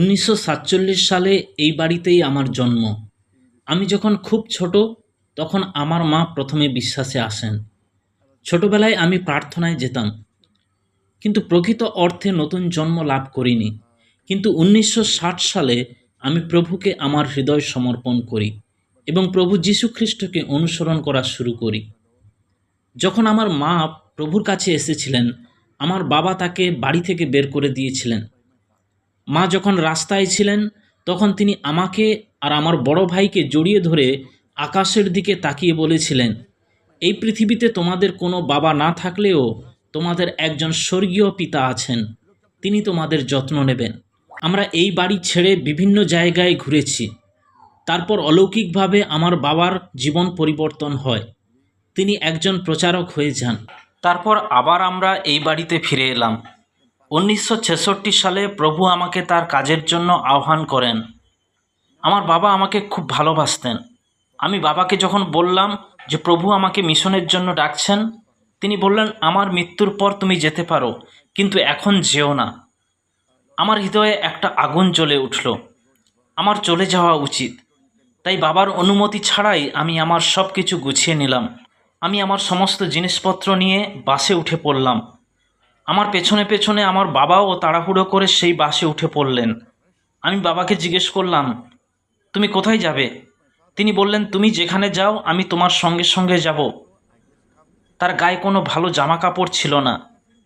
১৯৪৭ সালে এই বাড়িতেই আমার জন্ম। আমি যখন খুব ছোট, তখন আমার মা প্রথমে বিশ্বাসে আসেন। ছোটবেলায় আমি প্রার্থনায় যেতাম, কিন্তু প্রকৃত অর্থে নতুন জন্ম লাভ করিনি। কিন্তু ১৯৬০ সালে আমি প্রভুকে আমার হৃদয় সমর্পণ করি এবং প্রভু যীশু খ্রিস্টকে অনুসরণ করা শুরু করি। যখন আমার মা প্রভুর কাছে এসেছিলেন, আমার বাবা তাকে বাড়ি থেকে বের করে দিয়েছিলেন। মা যখন রাস্তায় ছিলেন, তখন তিনি আমাকে আর আমার বড় ভাইকে জড়িয়ে ধরে আকাশের দিকে তাকিয়ে বলেছিলেন, এই পৃথিবীতে তোমাদের কোনো বাবা না থাকলেও তোমাদের একজন স্বর্গীয় পিতা আছেন, তিনি তোমাদের যত্ন নেবেন। আমরা এই বাড়ি ছেড়ে বিভিন্ন জায়গায় ঘুরেছি। তারপর অলৌকিকভাবে আমার বাবার জীবন পরিবর্তন হয়। তিনি একজন প্রচারক হয়ে যান। তারপর আবার আমরা এই বাড়িতে ফিরে এলাম। ১৯৬৬ সালে প্রভু আমাকে তার কাজের জন্য আহ্বান করেন। আমার বাবা আমাকে খুব ভালোবাসতেন। আমি বাবাকে যখন বললাম যে প্রভু আমাকে মিশনের জন্য ডাকছেন, তিনি বললেন, আমার মৃত্যুর পর তুমি যেতে পারো, কিন্তু এখন যেও না। আমার হৃদয়ে একটা আগুন জ্বলে উঠল। আমার চলে যাওয়া উচিত। তাই বাবার অনুমতি ছাড়াই আমি আমার সব কিছু গুছিয়ে নিলাম। আমি আমার সমস্ত জিনিসপত্র নিয়ে বাসে উঠে পড়লাম। আমার পেছনে পেছনে আমার বাবাও তাড়াহুড়ো করে সেই বাসে উঠে পড়লেন। আমি বাবাকে জিজ্ঞেস করলাম, তুমি কোথায় যাবে? তিনি বললেন, তুমি যেখানে যাও আমি তোমার সঙ্গে সঙ্গে যাব। তার গায়ে কোনো ভালো জামা কাপড় ছিল না।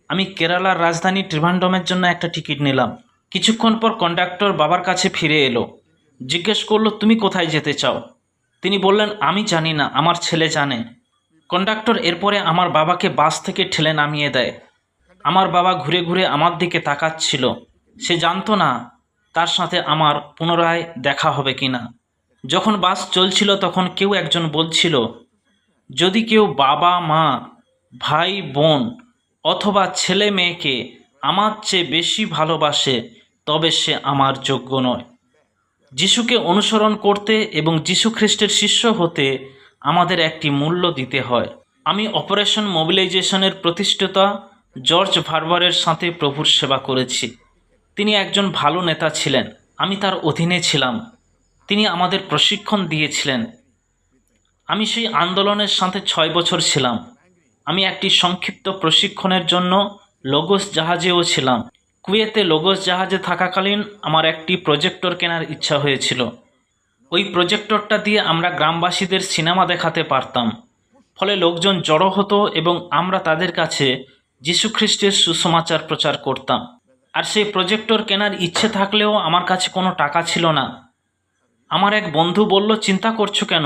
আমি কেরালার রাজধানী ত্রিভান্ডমের জন্য একটা টিকিট নিলাম। কিছুক্ষণ পর কন্ডাক্টর বাবার কাছে ফিরে এলো। জিজ্ঞেস করলো, তুমি কোথায় যেতে চাও? তিনি বললেন, আমি জানি না, আমার ছেলে জানে। কন্ডাক্টর এরপরে আমার বাবাকে বাস থেকে ঠেলে নামিয়ে দেয়। আমার বাবা ঘুরে ঘুরে আমার দিকে তাকাচ্ছিল। সে জানতো না তার সাথে আমার পুনরায় দেখা হবে কিনা। যখন বাস চলছিল তখন কেউ একজন বলছিল, যদি কেউ বাবা মা, ভাই বোন অথবা ছেলে মেয়েকে আমার চেয়ে বেশি ভালোবাসে, তবে সে আমার যোগ্য নয়। যিশুকে অনুসরণ করতে এবং যীশু খ্রিস্টের শিষ্য হতে আমাদের একটি মূল্য দিতে হয়। আমি অপারেশন মোবিলাইজেশনের প্রতিষ্ঠাতা জর্জ ভারবারের সাথে প্রভুর সেবা করেছি। তিনি একজন ভালো নেতা ছিলেন। আমি তার অধীনে ছিলাম। তিনি আমাদের প্রশিক্ষণ দিয়েছিলেন। আমি সেই আন্দোলনের সাথে 6 বছর ছিলাম। আমি একটি সংক্ষিপ্ত প্রশিক্ষণের জন্য লগোস জাহাজেও ছিলাম। কুয়েতে লগোস জাহাজে থাকাকালীন আমার একটি প্রজেক্টর কেনার ইচ্ছা হয়েছিল। ওই প্রজেক্টরটা দিয়ে আমরা গ্রামবাসীদের সিনেমা দেখাতে পারতাম। ফলে লোকজন জড়ো হতো এবং আমরা তাদের কাছে যীশুখ্রিস্টের সুসমাচার প্রচার করতাম। আর সেই প্রজেক্টর কেনার ইচ্ছে থাকলেও আমার কাছে কোনো টাকা ছিল না। আমার এক বন্ধু বলল, চিন্তা করছো কেন?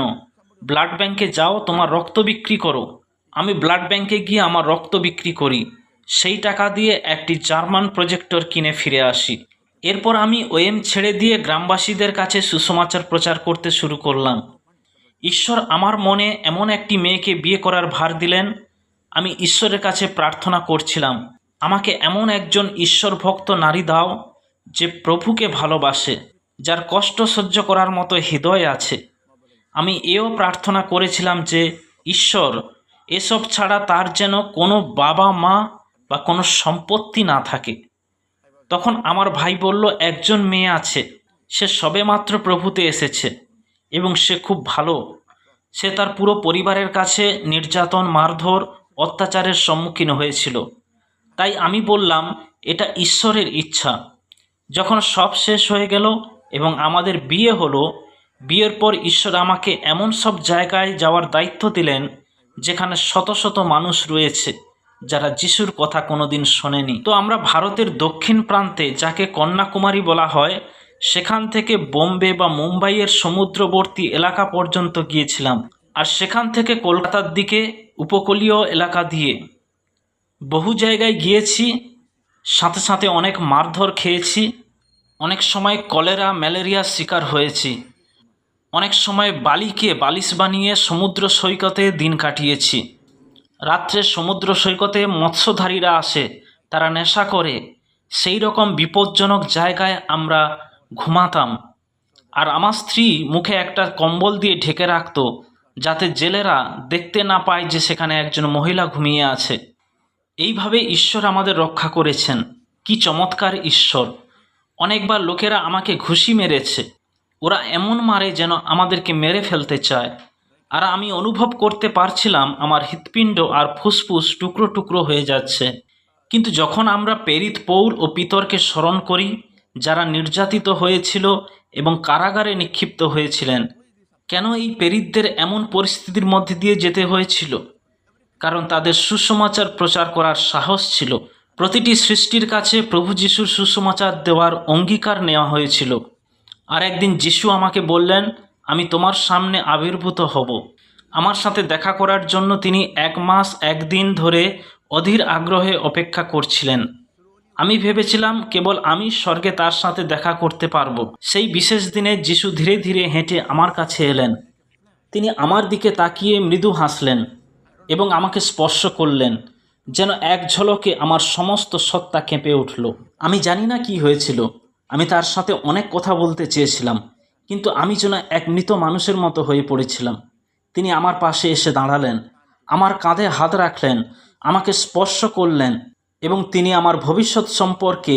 ব্লাড ব্যাংকে যাও, তোমার রক্ত বিক্রি করো। আমি ব্লাড ব্যাংকে গিয়ে আমার রক্ত বিক্রি করি। সেই টাকা দিয়ে একটি জার্মান প্রজেক্টর কিনে ফিরে আসি। এরপর আমি ওএম ছেড়ে দিয়ে গ্রামবাসীদের কাছে সুসমাচার প্রচার করতে শুরু করলাম। ঈশ্বর আমার মনে এমন একটি মেয়েকে বিয়ে করার ভার দিলেন। আমি ঈশ্বরের কাছে প্রার্থনা করছিলাম, আমাকে এমন একজন ঈশ্বর ভক্ত নারী দাও যে প্রভুকে ভালোবাসে, যার কষ্ট সহ্য করার মতো হৃদয় আছে। আমি এও প্রার্থনা করেছিলাম যে ঈশ্বর, এসব ছাড়া তার যেন কোনো বাবা মা বা কোনো সম্পত্তি না থাকে। তখন আমার ভাই বলল, একজন মেয়ে আছে, সে সবেমাত্র প্রভুতে এসেছে এবং সে খুব ভালো। সে তার পুরো পরিবারের কাছে নির্যাতন, মারধর, অত্যাচারের সম্মুখীন হয়েছিল। তাই আমি বললাম, এটা ঈশ্বরের ইচ্ছা। যখন সব শেষ হয়ে গেল এবং আমাদের বিয়ে হলো, বিয়ের পর ঈশ্বর আমাকে এমন সব জায়গায় যাওয়ার দায়িত্ব দিলেন যেখানে শত শত মানুষ রয়েছে যারা যিশুর কথা কোনোদিন শোনেনি। তো আমরা ভারতের দক্ষিণ প্রান্তে, যাকে কন্যাকুমারী বলা হয়, সেখান থেকে বোম্বে বা মুম্বাইয়ের সমুদ্রবর্তী এলাকা পর্যন্ত গিয়েছিলাম। আর সেখান থেকে কলকাতার দিকে উপকূলীয় এলাকা দিয়ে বহু জায়গায় গিয়েছি। সাথে সাথে অনেক মারধর খেয়েছি। অনেক সময় কলেরা, ম্যালেরিয়ার শিকার হয়েছি। অনেক সময় বালিকে বালিশ বানিয়ে সমুদ্র সৈকতে দিন কাটিয়েছি। রাত্রে সমুদ্র সৈকতে মৎস্যধারীরা আসে, তারা নেশা করে। সেই রকম বিপজ্জনক জায়গায় আমরা ঘুমাতাম। আর আমার স্ত্রী মুখে একটা কম্বল দিয়ে ঢেকে রাখত, যাতে জেলেরা দেখতে না পায় যে সেখানে একজন মহিলা ঘুমিয়ে আছে। এইভাবে ঈশ্বর আমাদের রক্ষা করেছেন। কি চমৎকার ঈশ্বর! অনেকবার লোকেরা আমাকে ঘুষি মেরেছে। ওরা এমন মারে যেন আমাদেরকে মেরে ফেলতে চায়। আর আমি অনুভব করতে পারছিলাম আমার হৃৎপিণ্ড আর ফুসফুস টুকরো টুকরো হয়ে যাচ্ছে। কিন্তু যখন আমরা প্রেরিত পৌল ও পিতরকে স্মরণ করি, যারা নির্যাতিত হয়েছিল এবং কারাগারে নিক্ষিপ্ত হয়েছিলেন, কেন এই প্রেরিতদের এমন পরিস্থিতির মধ্যে দিয়ে যেতে হয়েছিল? কারণ তাদের সুসমাচার প্রচার করার সাহস ছিল। প্রতিটি সৃষ্টির কাছে প্রভু যিশুর সুসমাচার দেওয়ার অঙ্গীকার নেওয়া হয়েছিল। আর একদিন যিশু আমাকে বললেন, আমি তোমার সামনে আবির্ভূত হব। আমার সাথে দেখা করার জন্য তিনি 1 মাস 1 দিন ধরে অধীর আগ্রহে অপেক্ষা করছিলেন। আমি ভেবেছিলাম কেবল আমি স্বর্গে তার সাথে দেখা করতে পারবো। সেই বিশেষ দিনে যিশু ধীরে ধীরে হেঁটে আমার কাছে এলেন। তিনি আমার দিকে তাকিয়ে মৃদু হাসলেন এবং আমাকে স্পর্শ করলেন, যেন এক ঝলকে আমার সমস্ত সত্তা কেঁপে উঠল। আমি জানি না কি হয়েছিল। আমি তার সাথে অনেক কথা বলতে চেয়েছিলাম, কিন্তু আমি যেন এক মৃত মানুষের মতো হয়ে পড়েছিলাম। তিনি আমার পাশে এসে দাঁড়ালেন, আমার কাঁধে হাত রাখলেন, আমাকে স্পর্শ করলেন এবং তিনি আমার ভবিষ্যৎ সম্পর্কে,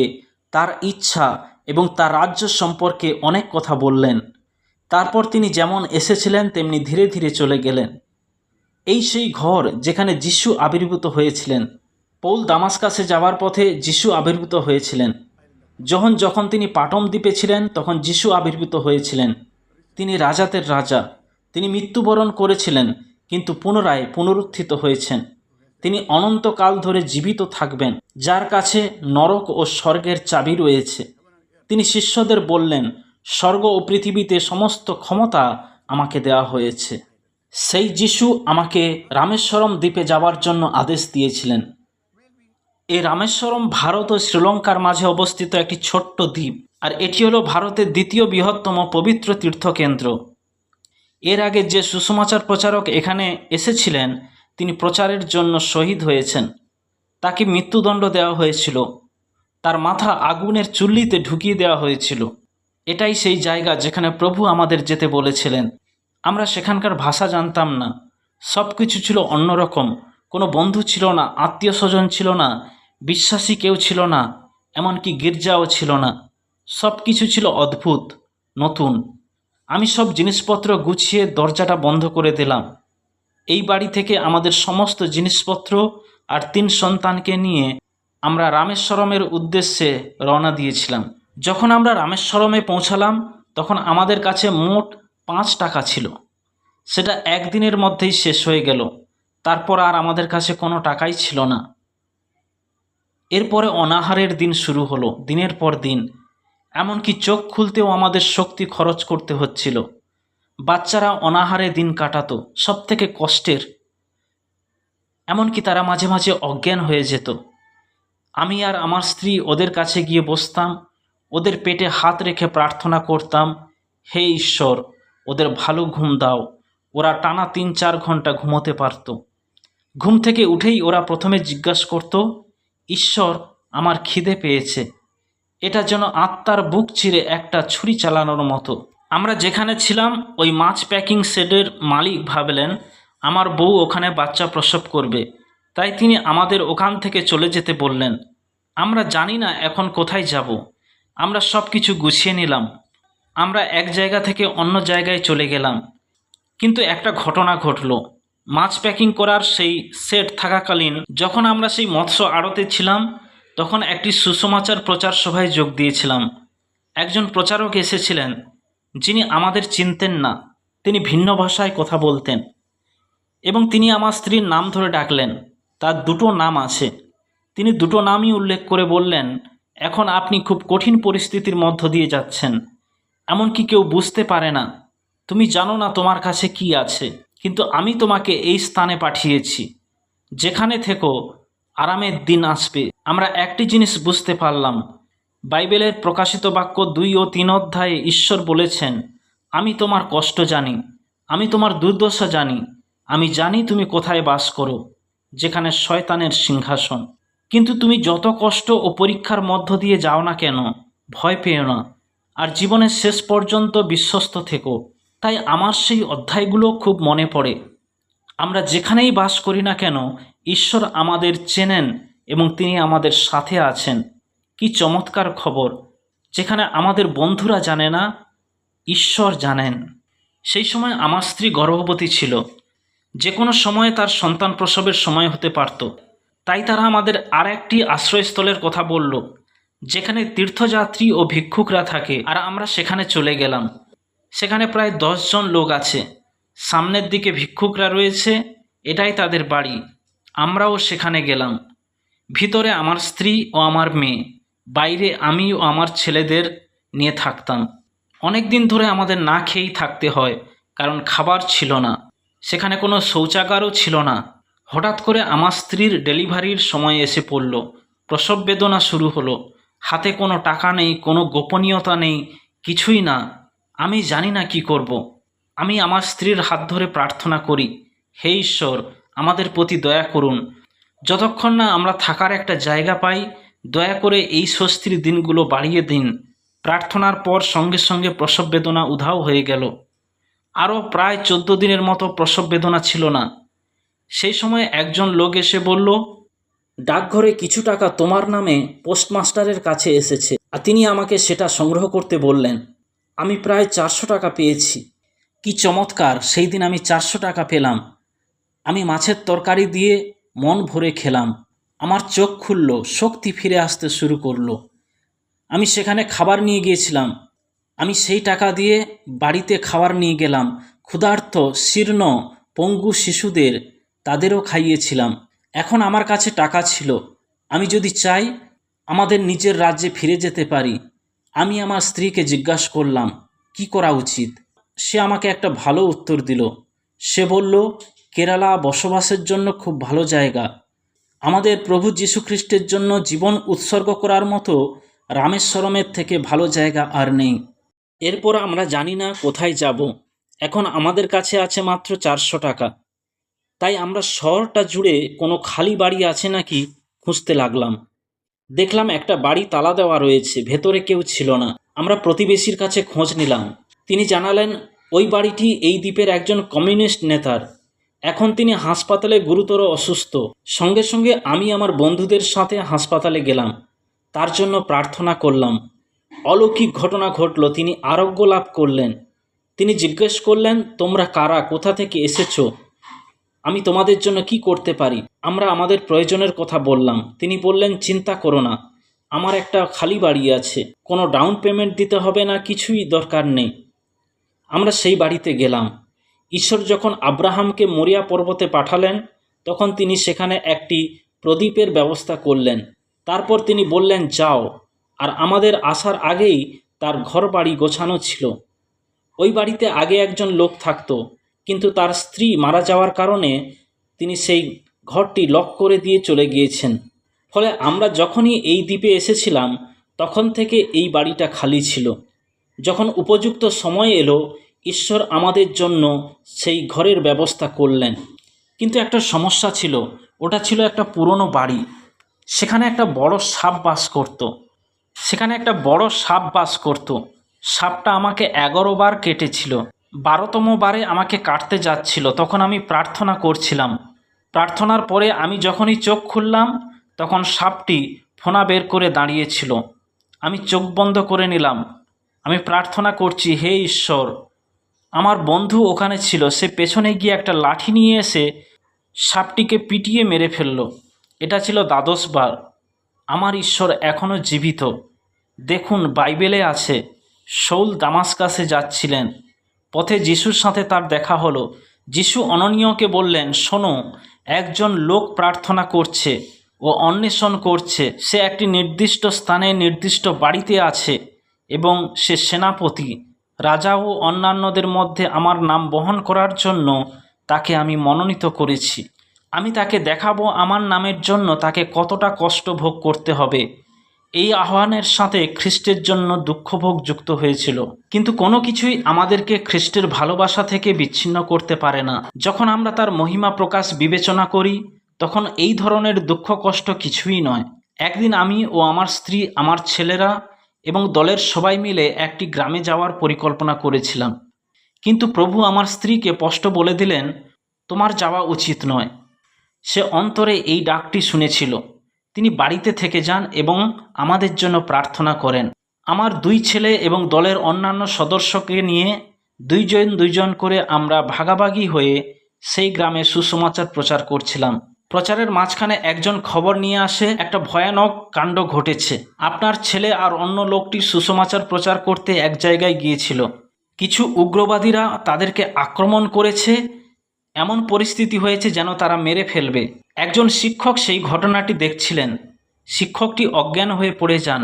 তার ইচ্ছা এবং তার রাজ্য সম্পর্কে অনেক কথা বললেন। তারপর তিনি যেমন এসেছিলেন তেমনি ধীরে ধীরে চলে গেলেন। এই সেই ঘর যেখানে যিশু আবির্ভূত হয়েছিলেন। পৌল দামাস্কাসে যাওয়ার পথে যিশু আবির্ভূত হয়েছিলেন। যখন তিনি পাটম দ্বীপে ছিলেন তখন যিশু আবির্ভূত হয়েছিলেন। তিনি রাজাদের রাজা। তিনি মৃত্যুবরণ করেছিলেন কিন্তু পুনরায় পুনরুত্থিত হয়েছেন। তিনি অনন্তকাল ধরে জীবিত থাকবেন, যার কাছে নরক ও স্বর্গের চাবি রয়েছে। তিনি শিষ্যদের বললেন, স্বর্গ ও পৃথিবীতে সমস্ত ক্ষমতা আমাকে দেওয়া হয়েছে। সেই যিশু আমাকে রামেশ্বরম দ্বীপে যাওয়ার জন্য আদেশ দিয়েছিলেন। এই রামেশ্বরম ভারত ও শ্রীলঙ্কার মাঝে অবস্থিত একটি ছোট্ট দ্বীপ, আর এটি হলো ভারতের দ্বিতীয় বৃহত্তম পবিত্র তীর্থকেন্দ্র। এর আগে যে সুসমাচার প্রচারক এখানে এসেছিলেন, তিনি প্রচারের জন্য শহীদ হয়েছেন। তাকে মৃত্যুদণ্ড দেওয়া হয়েছিল। তার মাথা আগুনের চুল্লিতে ঢুকিয়ে দেওয়া হয়েছিল। এটাই সেই জায়গা যেখানে প্রভু আমাদের যেতে বলেছিলেন। আমরা সেখানকার ভাষা জানতাম না। সব কিছু ছিল অন্যরকম। কোনো বন্ধু ছিল না, আত্মীয় স্বজন ছিল না, বিশ্বাসী কেউ ছিল না, এমনকি গির্জাও ছিল না। সব কিছু ছিল অদ্ভুত, নতুন। আমি সব জিনিসপত্র গুছিয়ে দরজাটা বন্ধ করে দিলাম। এই বাড়ি থেকে আমাদের সমস্ত জিনিসপত্র আর 3 সন্তানকে নিয়ে আমরা রামেশ্বরমের উদ্দেশ্যে রওনা দিয়েছিলাম। যখন আমরা রামেশ্বরমে পৌঁছালাম তখন আমাদের কাছে মোট 5 টাকা ছিল। সেটা একদিনের মধ্যেই শেষ হয়ে গেল। তারপর আর আমাদের কাছে কোনো টাকাই ছিল না। এরপরে অনাহারের দিন শুরু হলো, দিনের পর দিন। এমনকি চোখ খুলতেও আমাদের শক্তি খরচ করতে হচ্ছিল। বাচ্চারা অনাহারে দিন কাটাতো, সবথেকে কষ্টের। এমনকি তারা মাঝে মাঝে অজ্ঞান হয়ে যেত। আমি আর আমার স্ত্রী ওদের কাছে গিয়ে বসতাম, ওদের পেটে হাত রেখে প্রার্থনা করতাম, হে ঈশ্বর, ওদের ভালো ঘুম দাও। ওরা টানা 3-4 ঘন্টা ঘুমোতে পারত। ঘুম থেকে উঠেই ওরা প্রথমে জিজ্ঞাসা করত, ঈশ্বর, আমার খিদে পেয়েছে। এটা যেন আত্মার বুক চিরে একটা ছুরি চালানোর মতো। আমরা যেখানে ছিলাম ওই মাছ প্যাকিং শেডের মালিক ভাবলেন আমার বউ ওখানে বাচ্চা প্রসব করবে, তাই তিনি আমাদের ওখান থেকে চলে যেতে বললেন। আমরা জানি না এখন কোথায় যাব। আমরা সব কিছু গুছিয়ে নিলাম। আমরা এক জায়গা থেকে অন্য জায়গায় চলে গেলাম। কিন্তু একটা ঘটনা ঘটল। মাছ প্যাকিং করার সেই সেট থাকাকালীন যখন আমরা সেই মৎস্য আড়তে ছিলাম, তখন একটি সুসমাচার প্রচার সভায় যোগ দিয়েছিলাম। একজন প্রচারক এসেছিলেন যিনি আমাদের চিনতেন না। তিনি ভিন্ন ভাষায় কথা বলতেন এবং তিনি আমার স্ত্রীর নাম ধরে ডাকলেন। তার 2টো নাম আছে। তিনি 2টো নামই উল্লেখ করে বললেন, এখন আপনি খুব কঠিন পরিস্থিতির মধ্য দিয়ে যাচ্ছেন। এমনকি কেউ বুঝতে পারে না। তুমি জানো না তোমার কাছে কি আছে, কিন্তু আমি তোমাকে এই স্থানে পাঠিয়েছি যেখানে থেকো আরামের দিন আসবে। আমরা একটি জিনিস বুঝতে পারলাম। বাইবেলের প্রকাশিত বাক্য 2 ও 3 অধ্যায়ে ঈশ্বর বলেছেন, আমি তোমার কষ্ট জানি, আমি তোমার দুর্দশা জানি, আমি জানি তুমি কোথায় বাস করো, যেখানে শয়তানের সিংহাসন। কিন্তু তুমি যত কষ্ট ও পরীক্ষার মধ্য দিয়ে যাও না কেন, ভয় পেও না, আর জীবনের শেষ পর্যন্ত বিশ্বস্ত থেকো। তাই আমার সেই অধ্যায়গুলো খুব মনে পড়ে। আমরা যেখানেই বাস করি না কেন, ঈশ্বর আমাদের চেনেন এবং তিনি আমাদের সাথে আছেন। কি চমৎকার খবর! যেখানে আমাদের বন্ধুরা জানে না, ঈশ্বর জানেন। সেই সময় আমার স্ত্রী গর্ভবতী ছিল। যে কোনো সময়ে তার সন্তান প্রসবের সময় হতে পারত। তাই তারা আমাদের আর একটি আশ্রয়স্থলের কথা বলল, যেখানে তীর্থযাত্রী ও ভিক্ষুকরা থাকে, আর আমরা সেখানে চলে গেলাম। সেখানে প্রায় 10 জন লোক আছে। সামনের দিকে ভিক্ষুকরা রয়েছে, এটাই তাদের বাড়ি। আমরাও সেখানে গেলাম। ভিতরে আমার স্ত্রী ও আমার মেয়ে, বাইরে আমি ও আমার ছেলেদের নিয়ে থাকতাম। অনেক দিন ধরে আমাদের না খেয়েই থাকতে হয়, কারণ খাবার ছিল না। সেখানে কোনো শৌচাগারও ছিল না। হঠাৎ করে আমার স্ত্রীর ডেলিভারির সময় এসে পড়ল। প্রসব বেদনা শুরু হলো। হাতে কোনো টাকা নেই, কোনো গোপনীয়তা নেই, কিছুই না। আমি জানি না কি করব। আমি আমার স্ত্রীর হাত ধরে প্রার্থনা করি, হে ঈশ্বর, আমাদের প্রতি দয়া করুন। যতক্ষণ না আমরা থাকার একটা জায়গা পাই, দয়া করে এই স্বস্তির দিনগুলো বাড়িয়ে দিন। প্রার্থনার পর সঙ্গে সঙ্গে প্রসব বেদনা উধাও হয়ে গেল। আরও প্রায় 14 দিনের মতো প্রসব বেদনা ছিল না। সেই সময় একজন লোক এসে বলল, ডাকঘরে কিছু টাকা তোমার নামে পোস্টমাস্টারের কাছে এসেছে, আর তিনি আমাকে সেটা সংগ্রহ করতে বললেন। আমি প্রায় 400 টাকা পেয়েছি। কি চমৎকার! সেই দিন আমি 400 টাকা পেলাম। আমি মাছের তরকারি দিয়ে মন ভরে খেলাম। আমার চোখ খুলল, শক্তি ফিরে আসতে শুরু করলো। আমি সেখানে খাবার নিয়ে গিয়েছিলাম। আমি সেই টাকা দিয়ে বাড়িতে খাবার নিয়ে গেলাম। ক্ষুধার্ত, শীর্ণ, পঙ্গু শিশুদের তাদেরও খাইয়েছিলাম। এখন আমার কাছে টাকা ছিল। আমি যদি চাই, আমাদের নিজের রাজ্যে ফিরে যেতে পারি। আমি আমার স্ত্রীকে জিজ্ঞাসা করলাম কি করা উচিত। সে আমাকে একটা ভালো উত্তর দিল। সে বলল, কেরালা বসবাসের জন্য খুব ভালো জায়গা। আমাদের প্রভু যীশু খ্রিস্টের জন্য জীবন উৎসর্গ করার মতো রামেশ্বরমের থেকে ভালো জায়গা আর নেই। এরপর আমরা জানি না কোথায় যাব। এখন আমাদের কাছে আছে মাত্র 400 টাকা। তাই আমরা শহরটা জুড়ে কোনো খালি বাড়ি আছে নাকি খুঁজতে লাগলাম। দেখলাম একটা বাড়ি তালা দেওয়া রয়েছে, ভেতরে কেউ ছিল না। আমরা প্রতিবেশীর কাছে খোঁজ নিলাম। তিনি জানালেন ওই বাড়িটি এই দ্বীপের একজন কমিউনিস্ট নেতার। এখন তিনি হাসপাতালে গুরুতর অসুস্থ। সঙ্গে সঙ্গে আমি আমার বন্ধুদের সাথে হাসপাতালে গেলাম। তার জন্য প্রার্থনা করলাম। অলৌকিক ঘটনা ঘটল, তিনি আরোগ্য লাভ করলেন। তিনি জিজ্ঞেস করলেন, তোমরা কারা, কোথা থেকে এসেছো, আমি তোমাদের জন্য কি করতে পারি। আমরা আমাদের প্রয়োজনের কথা বললাম। তিনি বললেন, চিন্তা করো না, আমার একটা খালি বাড়ি আছে, কোনো ডাউন পেমেন্ট দিতে হবে না, কিছুই দরকার নেই। আমরা সেই বাড়িতে গেলাম। ঈশ্বর যখন আব্রাহামকে মরিয়া পর্বতে পাঠালেন, তখন তিনি সেখানে একটি প্রদীপের ব্যবস্থা করলেন। তারপর তিনি বললেন, যাও। আর আমাদের আসার আগেই তার ঘর বাড়ি গোছানো ছিল। ওই বাড়িতে আগে একজন লোক থাকতো, কিন্তু তার স্ত্রী মারা যাওয়ার কারণে তিনি সেই ঘরটি লক করে দিয়ে চলে গিয়েছেন। ফলে আমরা যখনই এই দ্বীপে এসেছিলাম, তখন থেকে এই বাড়িটা খালি ছিল। যখন উপযুক্ত সময় এলো, ঈশ্বর আমাদের জন্য সেই ঘরের ব্যবস্থা করলেন। কিন্তু একটা সমস্যা ছিল, ওটা ছিল একটা পুরনো বাড়ি। সেখানে একটা বড় সাপ বাস করত। সাপটা আমাকে 11 বার কেটেছিল। 12তম বারে আমাকে কাটতে যাচ্ছিল। তখন আমি প্রার্থনা করছিলাম। প্রার্থনার পরে আমি যখনই চোখ খুললাম, তখন সাপটি ফোনা বের করে দাঁড়িয়েছিল। আমি চোখ বন্ধ করে নিলাম। আমি প্রার্থনা করছি, হে ঈশ্বর। আমার বন্ধু ওখানে ছিল। সে পেছনে গিয়ে একটা লাঠি নিয়ে এসে সাপটিকে পিটিয়ে মেরে ফেলল। এটা ছিল 12 বার। আমার ঈশ্বর এখনও জীবিত। দেখুন, বাইবেলে আছে, শৌল দামাস্কাসে যাচ্ছিলেন। পথে যিশুর সাথে তার দেখা হলো। যিশু অননীয়কে বললেন, শোনো, একজন লোক প্রার্থনা করছে ও অন্বেষণ করছে। সে একটি নির্দিষ্ট স্থানে নির্দিষ্ট বাড়িতে আছে এবং সে সেনাপতি, রাজা ও অন্যান্যদের মধ্যে আমার নাম বহন করার জন্য তাকে আমি মনোনীত করেছি। আমি তাকে দেখাবো আমার নামের জন্য তাকে কতটা কষ্ট ভোগ করতে হবে। এই আহ্বানের সাথে খ্রিস্টের জন্য দুঃখভোগ যুক্ত হয়েছিল। কিন্তু কোনো কিছুই আমাদেরকে খ্রিস্টের ভালোবাসা থেকে বিচ্ছিন্ন করতে পারে না। যখন আমরা তার মহিমা প্রকাশ বিবেচনা করি, তখন এই ধরনের দুঃখ কষ্ট কিছুই নয়। একদিন আমি ও আমার স্ত্রী, আমার ছেলেরা এবং দলের সবাই মিলে একটি গ্রামে যাওয়ার পরিকল্পনা করেছিলাম। কিন্তু প্রভু আমার স্ত্রীকে স্পষ্ট বলে দিলেন, তোমার যাওয়া উচিত নয়। সে অন্তরে এই ডাকটি শুনেছিল। তিনি বাড়িতে থেকে যান এবং আমাদের জন্য প্রার্থনা করেন। আমার 2 ছেলে এবং দলের অন্যান্য সদস্যকে নিয়ে দুইজন দুইজন করে আমরা ভাগাভাগি হয়ে সেই গ্রামে সুসমাচার প্রচার করছিলাম। প্রচারের মাঝখানে একজন খবর নিয়ে আসে, একটা ভয়ানক কাণ্ড ঘটেছে। আপনার ছেলে আর অন্য লোকটি সুসমাচার প্রচার করতে এক জায়গায় গিয়েছিল। কিছু উগ্রবাদীরা তাদেরকে আক্রমণ করেছে, এমন পরিস্থিতি হয়েছে যেন তারা মেরে ফেলবে। একজন শিক্ষক সেই ঘটনাটি দেখছিলেন। শিক্ষকটি অজ্ঞান হয়ে পড়ে যান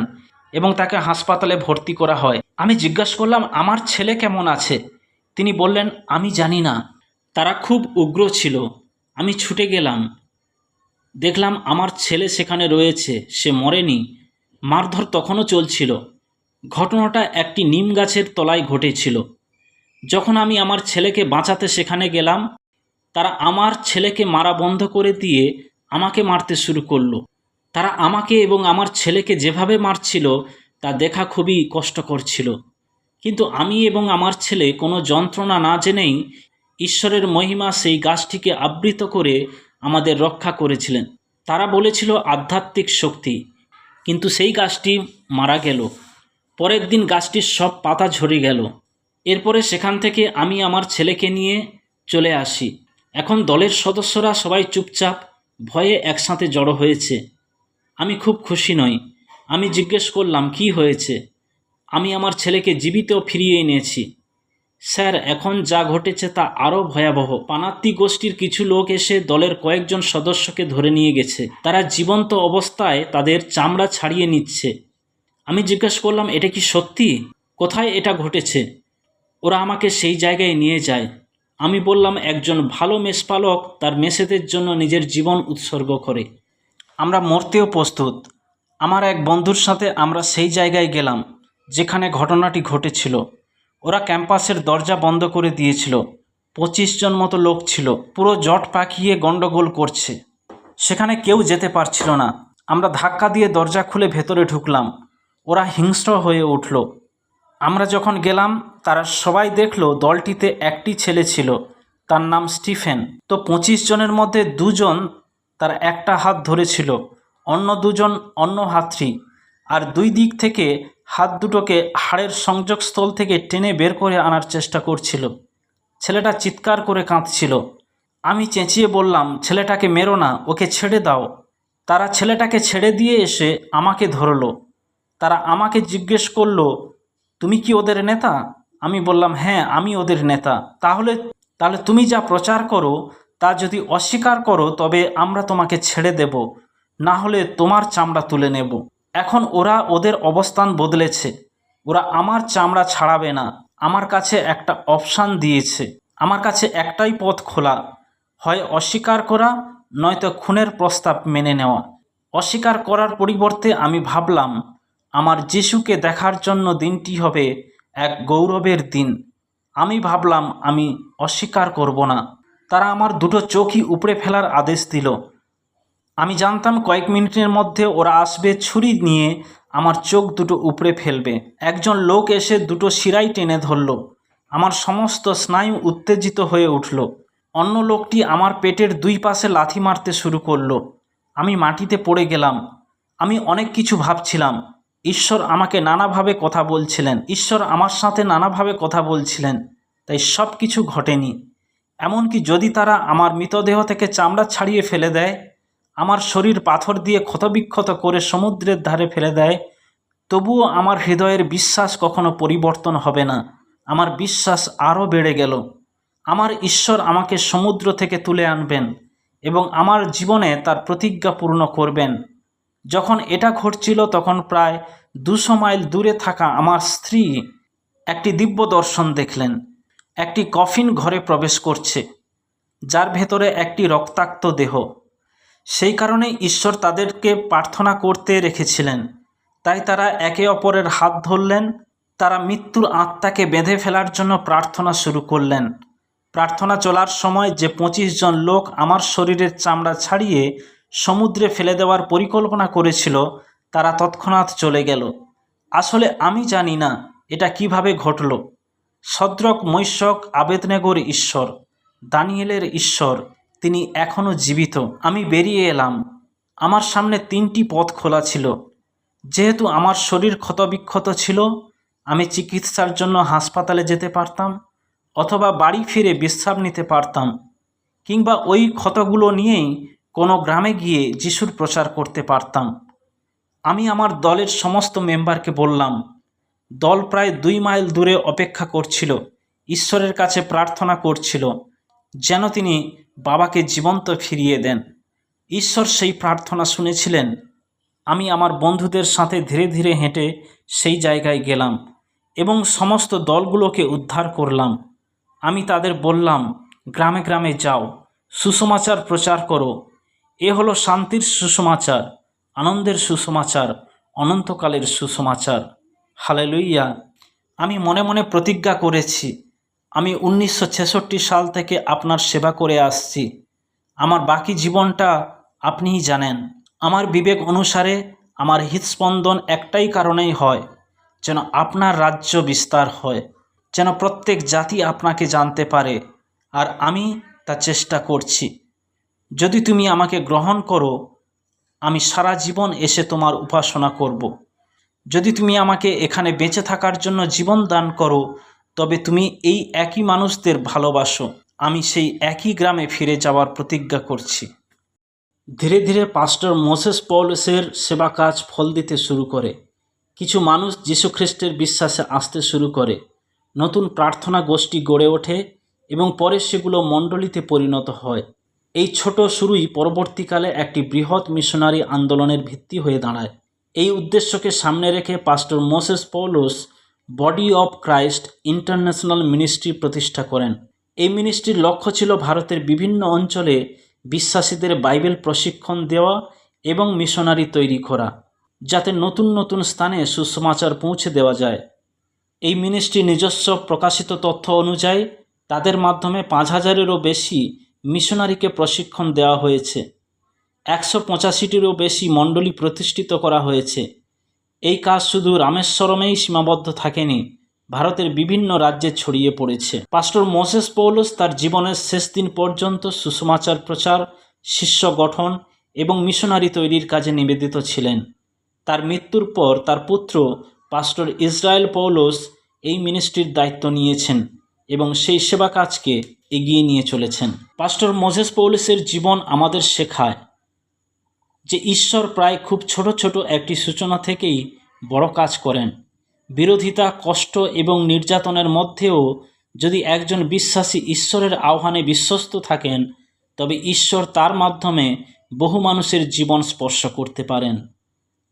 এবং তাকে হাসপাতালে ভর্তি করা হয়। আমি জিজ্ঞাসা করলাম, আমার ছেলে কেমন আছে? তিনি বললেন, আমি জানি না। তারা খুব উগ্র ছিল। আমি ছুটে গেলাম, দেখলাম আমার ছেলে সেখানে রয়েছে, সে মরেনি। মারধর তখনও চলছিল। ঘটনাটা একটি নিম গাছের তলায় ঘটেছিল। যখন আমি আমার ছেলেকে বাঁচাতে সেখানে গেলাম, তারা আমার ছেলেকে মারা বন্ধ করে দিয়ে আমাকে মারতে শুরু করলো। তারা আমাকে এবং আমার ছেলেকে যেভাবে মারছিল তা দেখা খুবই কষ্টকর ছিল। কিন্তু আমি এবং আমার ছেলে কোনো যন্ত্রণা না জেনেই ঈশ্বরের মহিমা সেই গাছটিকে আবৃত করে আমাদের রক্ষা করেছিলেন। তারা বলেছিল আধ্যাত্মিক শক্তি, কিন্তু সেই গাছটি মারা গেল। পরের দিন গাছটির সব পাতা ঝরে গেল। এরপরে সেখান থেকে আমি আমার ছেলেকে নিয়ে চলে আসি। এখন দলের সদস্যরা সবাই চুপচাপ ভয়ে একসাথে জড়ো হয়েছে। আমি খুব খুশি নই। আমি জিজ্ঞেস করলাম, কি হয়েছে? আমি আমার ছেলেকে জীবিত ফিরিয়ে এনেছি। স্যার, এখন যা ঘটেছে তা আরও ভয়াবহ। পানাত্তি গোষ্ঠীর কিছু লোক এসে দলের কয়েকজন সদস্যকে ধরে নিয়ে গেছে। তারা জীবন্ত অবস্থায় তাদের চামড়া ছাড়িয়ে নিচ্ছে। আমি জিজ্ঞেস করলাম, এটা কি সত্যি? কোথায় এটা ঘটেছে? ওরা আমাকে সেই জায়গায় নিয়ে যায়। আমি বললাম, একজন ভালো মেষপালক তার মেষেদের জন্য নিজের জীবন উৎসর্গ করে। আমরা মরতেও প্রস্তুত। আমার এক বন্ধুর সাথে আমরা সেই জায়গায় গেলাম যেখানে ঘটনাটি ঘটেছিল। ওরা ক্যাম্পাসের দরজা বন্ধ করে দিয়েছিল। 25 জন মতো লোক ছিল, পুরো জট পাকিয়ে গণ্ডগোল করছে। সেখানে কেউ যেতে পারছিল না। আমরা ধাক্কা দিয়ে দরজা খুলে ভেতরে ঢুকলাম। ওরা হিংস্র হয়ে উঠল। আমরা যখন গেলাম তারা সবাই দেখলো দলটিতে একটি ছেলে ছিল, তার নাম স্টিফেন। তো 25 জনের মধ্যে 2 জন তার একটা হাত ধরেছিল, অন্য 2 জন অন্য হাতটি, আর 2 দিক থেকে হাত দুটোকে হাড়ের সংযোগস্থল থেকে টেনে বের করে আনার চেষ্টা করছিল। ছেলেটা চিৎকার করে কাঁদছিল। আমি চেঁচিয়ে বললাম, ছেলেটাকে মেরো না, ওকে ছেড়ে দাও। তারা ছেলেটাকে ছেড়ে দিয়ে এসে আমাকে ধরলো। তারা আমাকে জিজ্ঞেস করলো, তুমি কি ওদের নেতা? আমি বললাম, হ্যাঁ, আমি ওদের নেতা। তাহলে তুমি যা প্রচার করো তা যদি অস্বীকার করো তবে আমরা তোমাকে ছেড়ে দেব, না হলে তোমার চামড়া তুলে নেব। এখন ওরা ওদের অবস্থান বদলেছে। ওরা আমার চামড়া ছাড়াবে না। আমার কাছে একটা অপশান দিয়েছে। আমার কাছে একটাই পথ খোলা, হয় অস্বীকার করা, নয়তো খুনের প্রস্তাব মেনে নেওয়া। অস্বীকার করার পরিবর্তে আমি ভাবলাম, আমার যিশুকে দেখার জন্য দিনটি হবে এক গৌরবের দিন। আমি ভাবলাম আমি অস্বীকার করব না। তারা আমার 2টো চোখই উপড়ে ফেলার আদেশ দিল। আমি জানতাম কয়েক মিনিটের মধ্যে ওরা আসবে ছুরি নিয়ে আমার চোখ 2টো উপড়ে ফেলবে। একজন লোক এসে 2টো শিরাই টেনে ধরল। আমার সমস্ত স্নায়ু উত্তেজিত হয়ে উঠল। অন্য লোকটি আমার পেটের 2 পাশে লাথি মারতে শুরু করলো। আমি মাটিতে পড়ে গেলাম। আমি অনেক কিছু ভাবছিলাম। ঈশ্বর আমাকে নানাভাবে কথা বলছিলেন। ঈশ্বর আমার সাথে নানাভাবে কথা বলছিলেন, তাই সব কিছু ঘটেনি। এমনকি যদি তারা আমার মৃতদেহ থেকে চামড়া ছাড়িয়ে ফেলে দেয়, আমার শরীর পাথর দিয়ে ক্ষতবিক্ষত করে সমুদ্রের ধারে ফেলে দেয়, তবুও আমার হৃদয়ের বিশ্বাস কখনো পরিবর্তন হবে না। আমার বিশ্বাস আরও বেড়ে গেল। আমার ঈশ্বর আমাকে সমুদ্র থেকে তুলে আনবেন এবং আমার জীবনে তার প্রতিজ্ঞা পূর্ণ করবেন। যখন এটা ঘটছিল তখন প্রায় 200 মাইল দূরে থাকা আমার স্ত্রী একটি দিব্য দর্শন দেখলেন। একটি কফিন ঘরে প্রবেশ করছে, যার ভেতরে একটি রক্তাক্ত দেহ। সেই কারণেই ঈশ্বর তাদেরকে প্রার্থনা করতে রেখেছিলেন। তাই তারা একে অপরের হাত ধরলেন। তারা মৃত্যুর আত্মাকে বেঁধে ফেলার জন্য প্রার্থনা শুরু করলেন। প্রার্থনা চলার সময় যে 25 জন লোক আমার শরীরের চামড়া ছাড়িয়ে সমুদ্রে ফেলে দেওয়ার পরিকল্পনা করেছিল, তারা তৎক্ষণাৎ চলে গেল। আসলে আমি জানি না এটা কিভাবে ঘটল। শদ্রক, মৈশক, আবেদনেগোর ঈশ্বর, দানিয়েলের ঈশ্বর, তিনি এখনও জীবিত। আমি বেরিয়ে এলাম। আমার সামনে 3টি পথ খোলা ছিল। যেহেতু আমার শরীর ক্ষতবিক্ষত ছিল, আমি চিকিৎসার জন্য হাসপাতালে যেতে পারতাম, অথবা বাড়ি ফিরে বিশ্রাম নিতে পারতাম, কিংবা ওই ক্ষতগুলো নিয়েই কোনো গ্রামে গিয়ে যিশুর প্রচার করতে পারতাম। আমি আমার দলের সমস্ত মেম্বারকে বললাম। দল প্রায় 2 মাইল দূরে অপেক্ষা করছিল, ঈশ্বরের কাছে প্রার্থনা করছিল যেন তিনি বাবাকে জীবন্ত ফিরিয়ে দেন। ঈশ্বর সেই প্রার্থনা শুনেছিলেন। আমি আমার বন্ধুদের সাথে ধীরে ধীরে হেঁটে সেই জায়গায় গেলাম এবং সমস্ত দলগুলোকে উদ্ধার করলাম। আমি তাদের বললাম, গ্রামে গ্রামে যাও, সুসমাচার প্রচার করো। এ হলো শান্তির সুসমাচার, আনন্দের সুসমাচার, অনন্তকালের সুসমাচার। হালেলুইয়া। আমি মনে মনে প্রতিজ্ঞা করেছি, আমি 1966 সাল থেকে আপনার সেবা করে আসছি। আমার বাকি জীবনটা আপনিই জানেন। আমার বিবেক অনুসারে আমার হৃৎস্পন্দন একটাই কারণেই হয়, যেন আপনার রাজ্য বিস্তার হয়, যেন প্রত্যেক জাতি আপনাকে জানতে পারে, আর আমি তা চেষ্টা করছি। যদি তুমি আমাকে গ্রহণ করো, আমি সারা জীবন এসে তোমার উপাসনা করব। যদি তুমি আমাকে এখানে বেঁচে থাকার জন্য জীবন দান করো, তবে তুমি এই একই মানুষদের ভালোবাসো। আমি সেই একই গ্রামে ফিরে যাওয়ার প্রতিজ্ঞা করছি। ধীরে ধীরে পাস্টর মোসেস পৌলুসের সেবা কাজ ফল দিতে শুরু করে। কিছু মানুষ যীশুখ্রিস্টের বিশ্বাসে আসতে শুরু করে। নতুন প্রার্থনা গোষ্ঠী গড়ে ওঠে এবং পরে সেগুলো মণ্ডলীতে পরিণত হয়। এই ছোট শুরুই পরবর্তীকালে একটি বৃহৎ মিশনারি আন্দোলনের ভিত্তি হয়ে দাঁড়ায়। এই উদ্দেশ্যকে সামনে রেখে pastor Moses Paulus body of Christ international ministry প্রতিষ্ঠা করেন। এই মিনিস্ট্রির লক্ষ্য ছিল ভারতের বিভিন্ন অঞ্চলে বিশ্বাসীদের বাইবেল প্রশিক্ষণ দেওয়া এবং মিশনারি তৈরি করা, যাতে নতুন নতুন স্থানে সুসমাচার পৌঁছে দেওয়া যায়। এই মিনিস্ট্রি নিজস্ব প্রকাশিত তথ্য অনুযায়ী তাদের মাধ্যমে 5000-এরও বেশি মিশনারিকে প্রশিক্ষণ দেওয়া হয়েছে। 185-টিরও বেশি মণ্ডলী প্রতিষ্ঠিত করা হয়েছে। এই কাজ শুধু রামেশ্বরমেই সীমাবদ্ধ থাকেনি, ভারতের বিভিন্ন রাজ্যে ছড়িয়ে পড়েছে। পাস্টর মোসেস পৌলুস তার জীবনের শেষ দিন পর্যন্ত সুসমাচার প্রচার, শিষ্য গঠন এবং মিশনারি তৈরির কাজে নিবেদিত ছিলেন। তার মৃত্যুর পর তার পুত্র পাস্টর ইসরায়েল পৌলুস এই মিনিস্ট্রির দায়িত্ব নিয়েছেন এবং সেই সেবা কাজকে এগিয়ে নিয়ে চলেছেন। পাস্টর মোসেস পৌলুসের জীবন আমাদের শেখায় যে ঈশ্বর প্রায় খুব ছোট ছোট একটি সূচনা থেকেই বড় কাজ করেন। বিরোধিতা, কষ্ট এবং নির্যাতনের মধ্যেও যদি একজন বিশ্বাসী ঈশ্বরের আহ্বানে বিশ্বস্ত থাকেন, তবে ঈশ্বর তার মাধ্যমে বহু মানুষের জীবন স্পর্শ করতে পারেন।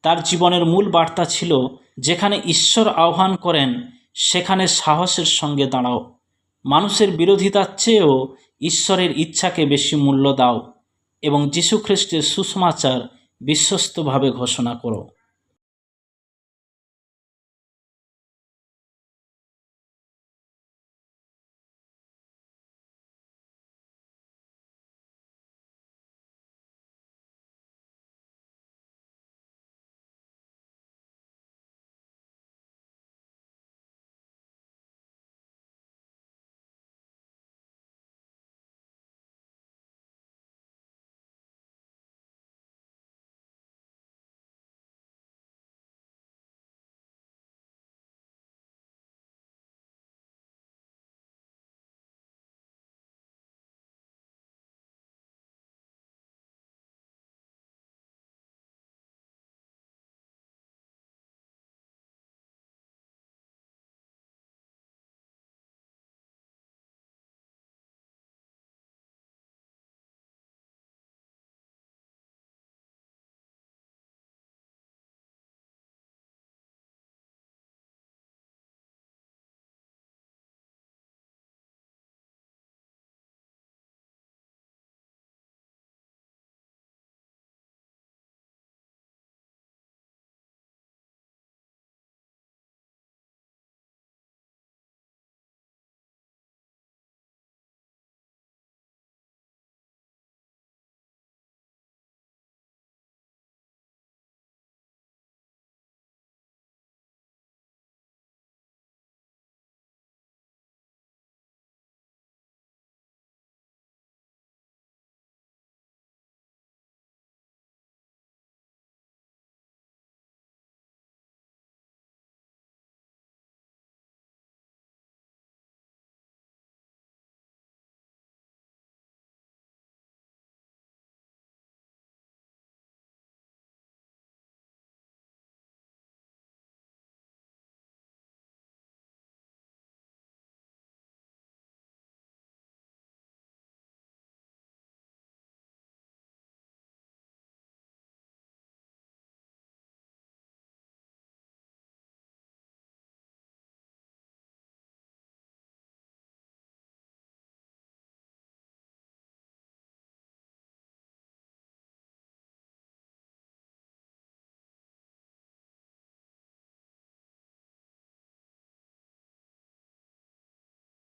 তার জীবনের মূল বার্তা ছিল, যেখানে ঈশ্বর আহ্বান করেন সেখানে সাহসের সঙ্গে দাঁড়াও। মানুষের বিরোধিতার চেয়েও ঈশ্বরের ইচ্ছাকে বেশি মূল্য দাও এবং যীশুখ্রিস্টের সুসমাচার বিশ্বস্তভাবে ঘোষণা করো।